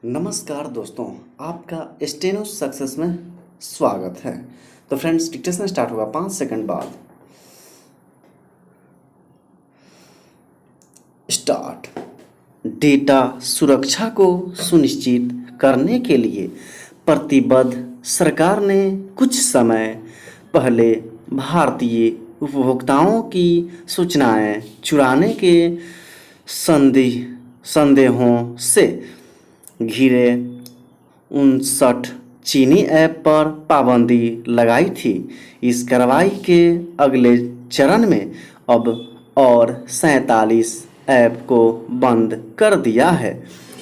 नमस्कार दोस्तों, आपका स्टेनो सक्सेस में स्वागत है। तो फ्रेंड्स, डिक्टेशन स्टार्ट होगा 5 सेकंड बाद। स्टार्ट। डेटा सुरक्षा को सुनिश्चित करने के लिए प्रतिबद्ध सरकार ने कुछ समय पहले भारतीय उपभोक्ताओं की सूचनाएं चुराने के संदेहों से घिरे 59 चीनी ऐप पर पाबंदी लगाई थी। इस कार्रवाई के अगले चरण में अब और 47 ऐप को बंद कर दिया है,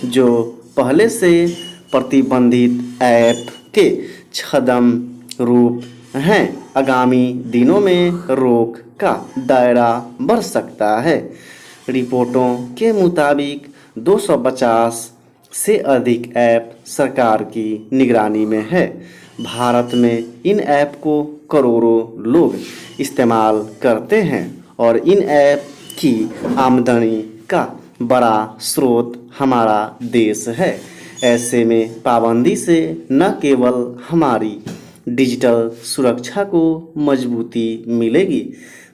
जो पहले से प्रतिबंधित ऐप के छद्म रूप हैं। आगामी दिनों में रोक का दायरा बढ़ सकता है। रिपोर्टों के मुताबिक 250 से अधिक ऐप सरकार की निगरानी में है। भारत में इन ऐप को करोड़ों लोग इस्तेमाल करते हैं और इन ऐप की आमदनी का बड़ा स्रोत हमारा देश है। ऐसे में पाबंदी से न केवल हमारी डिजिटल सुरक्षा को मजबूती मिलेगी,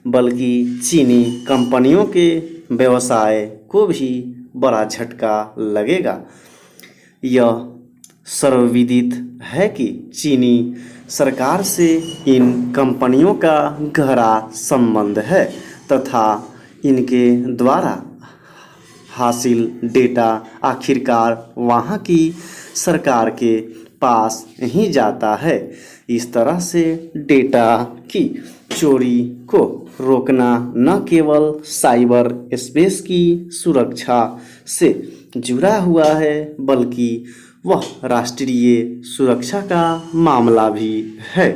बल्कि चीनी कंपनियों के व्यवसाय को भी बड़ा झटका लगेगा। यह सर्वविदित है कि चीनी सरकार से इन कंपनियों का गहरा संबंध है तथा इनके द्वारा हासिल डेटा आखिरकार वहाँ की सरकार के पास ही जाता है। इस तरह से डेटा की चोरी को रोकना न केवल साइबर स्पेस की सुरक्षा से जुड़ा हुआ है, बल्कि वह राष्ट्रीय सुरक्षा का मामला भी है।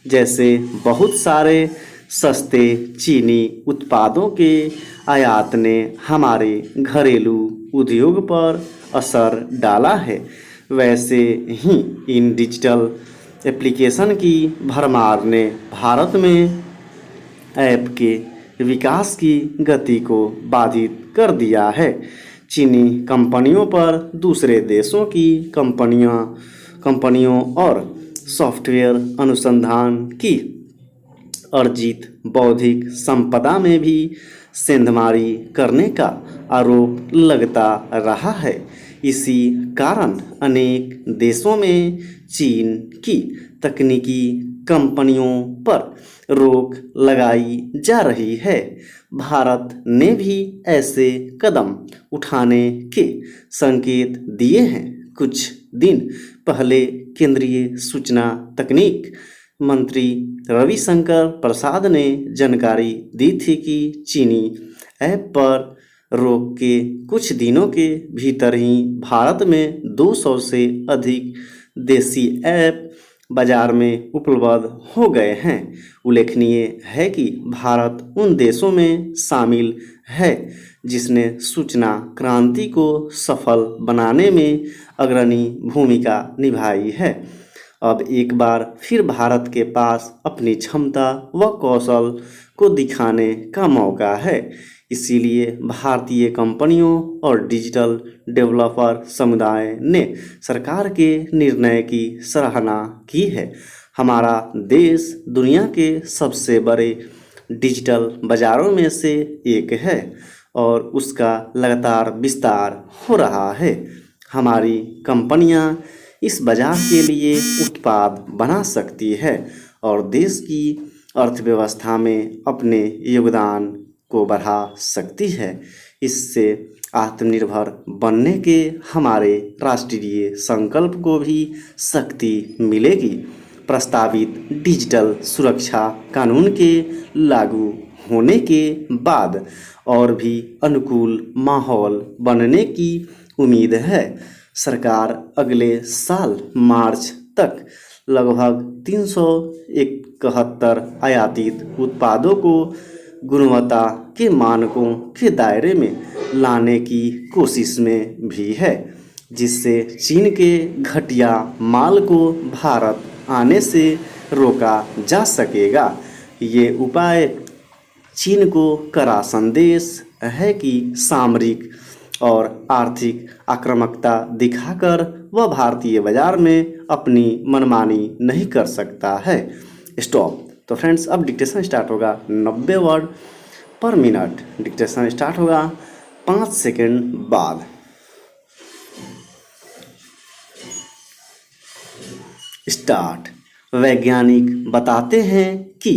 जैसे बहुत सारे सस्ते चीनी उत्पादों के आयात ने हमारे घरेलू उद्योग पर असर डाला है, वैसे ही इन डिजिटल एप्लीकेशन की भरमार ने भारत में ऐप के विकास की गति को बाधित कर दिया है। चीनी कंपनियों पर दूसरे देशों की कंपनियों और सॉफ्टवेयर अनुसंधान की अर्जित बौद्धिक संपदा में भी सेंधमारी करने का आरोप लगता रहा है। इसी कारण अनेक देशों में चीन की तकनीकी कंपनियों पर रोक लगाई जा रही है। भारत ने भी ऐसे कदम उठाने के संकेत दिए हैं। कुछ दिन पहले केंद्रीय सूचना तकनीक मंत्री रविशंकर प्रसाद ने जानकारी दी थी कि चीनी ऐप पर रोक के कुछ दिनों के भीतर ही भारत में 200 से अधिक देसी ऐप बाजार में उपलब्ध हो गए हैं। उल्लेखनीय है कि भारत उन देशों में शामिल है जिसने सूचना क्रांति को सफल बनाने में अग्रणी भूमिका निभाई है। अब एक बार फिर भारत के पास अपनी क्षमता व कौशल को दिखाने का मौका है। इसीलिए भारतीय कंपनियों और डिजिटल डेवलपर समुदाय ने सरकार के निर्णय की सराहना की है। हमारा देश दुनिया के सबसे बड़े डिजिटल बाजारों में से एक है और उसका लगातार विस्तार हो रहा है। हमारी कंपनियां इस बाजार के लिए उत्पाद बना सकती है और देश की अर्थव्यवस्था में अपने योगदान को बढ़ा सकती है। इससे आत्मनिर्भर बनने के हमारे राष्ट्रीय संकल्प को भी शक्ति मिलेगी। प्रस्तावित डिजिटल सुरक्षा कानून के लागू होने के बाद और भी अनुकूल माहौल बनने की उम्मीद है। सरकार अगले साल मार्च तक लगभग 371 आयातित उत्पादों को गुणवत्ता के मानकों के दायरे में लाने की कोशिश में भी है, जिससे चीन के घटिया माल को भारत आने से रोका जा सकेगा। ये उपाय चीन को कड़ा संदेश है कि सामरिक और आर्थिक आक्रामकता दिखाकर वह भारतीय बाजार में अपनी मनमानी नहीं कर सकता है। स्टॉप। तो फ्रेंड्स अब डिक्टेशन स्टार्ट होगा 90 वर्ड पर मिनट। डिक्टेशन स्टार्ट होगा 5 सेकंड बाद। स्टार्ट। वैज्ञानिक बताते हैं कि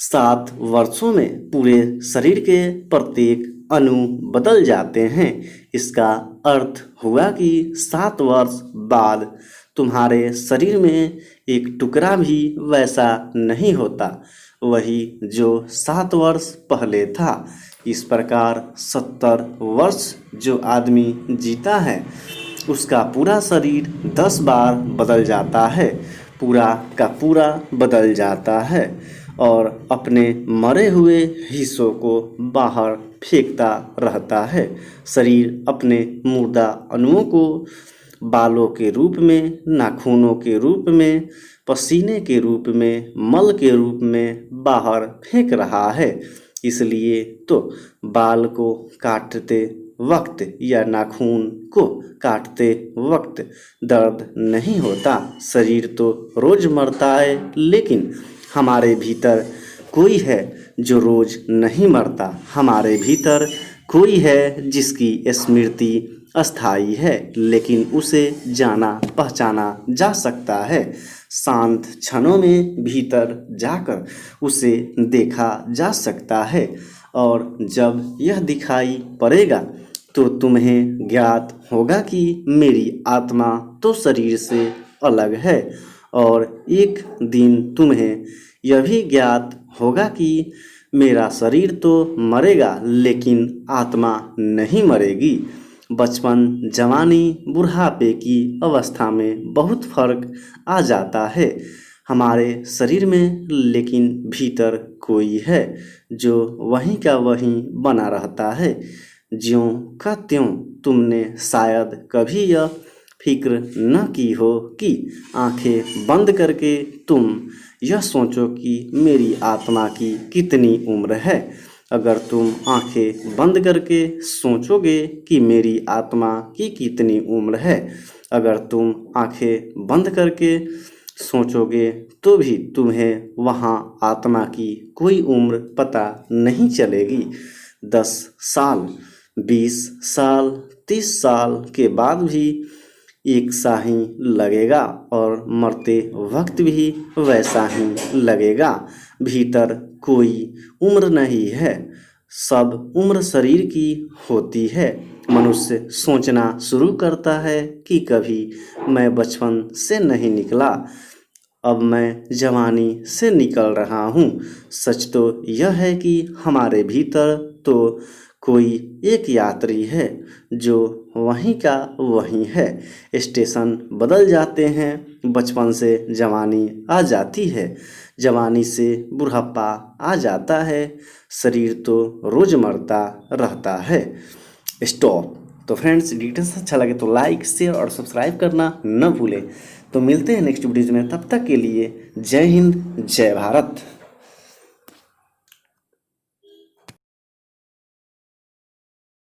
7 वर्षों में पूरे शरीर के प्रत्येक अणु बदल जाते हैं। इसका अर्थ हुआ कि 7 वर्ष बाद तुम्हारे शरीर में एक टुकड़ा भी वैसा नहीं होता वही जो 7 वर्ष पहले था। इस प्रकार 70 वर्ष जो आदमी जीता है उसका पूरा शरीर 10 बार बदल जाता है, पूरा का पूरा बदल जाता है और अपने मरे हुए हिस्सों को बाहर फेंकता रहता है। शरीर अपने मुर्दा अणुओं को बालों के रूप में, नाखूनों के रूप में, पसीने के रूप में, मल के रूप में बाहर फेंक रहा है। इसलिए तो बाल को काटते वक्त या नाखून को काटते वक्त दर्द नहीं होता। शरीर तो रोज मरता है लेकिन हमारे भीतर कोई है जो रोज नहीं मरता। हमारे भीतर कोई है जिसकी स्मृति अस्थाई है लेकिन उसे जाना पहचाना जा सकता है। शांत क्षणों में भीतर जाकर उसे देखा जा सकता है और जब यह दिखाई पड़ेगा तो तुम्हें ज्ञात होगा कि मेरी आत्मा तो शरीर से अलग है और एक दिन तुम्हें यह भी ज्ञात होगा कि मेरा शरीर तो मरेगा लेकिन आत्मा नहीं मरेगी। बचपन, जवानी, बुढ़ापे की अवस्था में बहुत फर्क आ जाता है हमारे शरीर में, लेकिन भीतर कोई है जो वहीं का वहीं बना रहता है। ज्यों का त्यों तुमने शायद कभी यह फिक्र न की हो कि आंखें बंद करके तुम यह सोचो कि मेरी आत्मा की कितनी उम्र है। अगर तुम आंखें बंद करके सोचोगे कि मेरी आत्मा की कितनी उम्र है, अगर तुम आंखें बंद करके सोचोगे तो भी तुम्हें वहाँ आत्मा की कोई उम्र पता नहीं चलेगी। 10 साल, 20 साल, 30 साल के बाद भी एक सा ही लगेगा और मरते वक्त भी वैसा ही लगेगा। भीतर कोई उम्र नहीं है, सब उम्र शरीर की होती है। मनुष्य सोचना शुरू करता है कि कभी मैं बचपन से नहीं निकला, अब मैं जवानी से निकल रहा हूँ। सच तो यह है कि हमारे भीतर तो कोई एक यात्री है जो वहीं का वहीं है। स्टेशन बदल जाते हैं, बचपन से जवानी आ जाती है, जवानी से बुढ़ापा आ जाता है, शरीर तो रोज मरता रहता है। स्टॉप। तो फ्रेंड्स डिटेल्स अच्छा लगे तो लाइक, शेयर और सब्सक्राइब करना न भूलें। तो मिलते हैं नेक्स्ट वीडियो में, तब तक के लिए जय हिंद, जय भारत।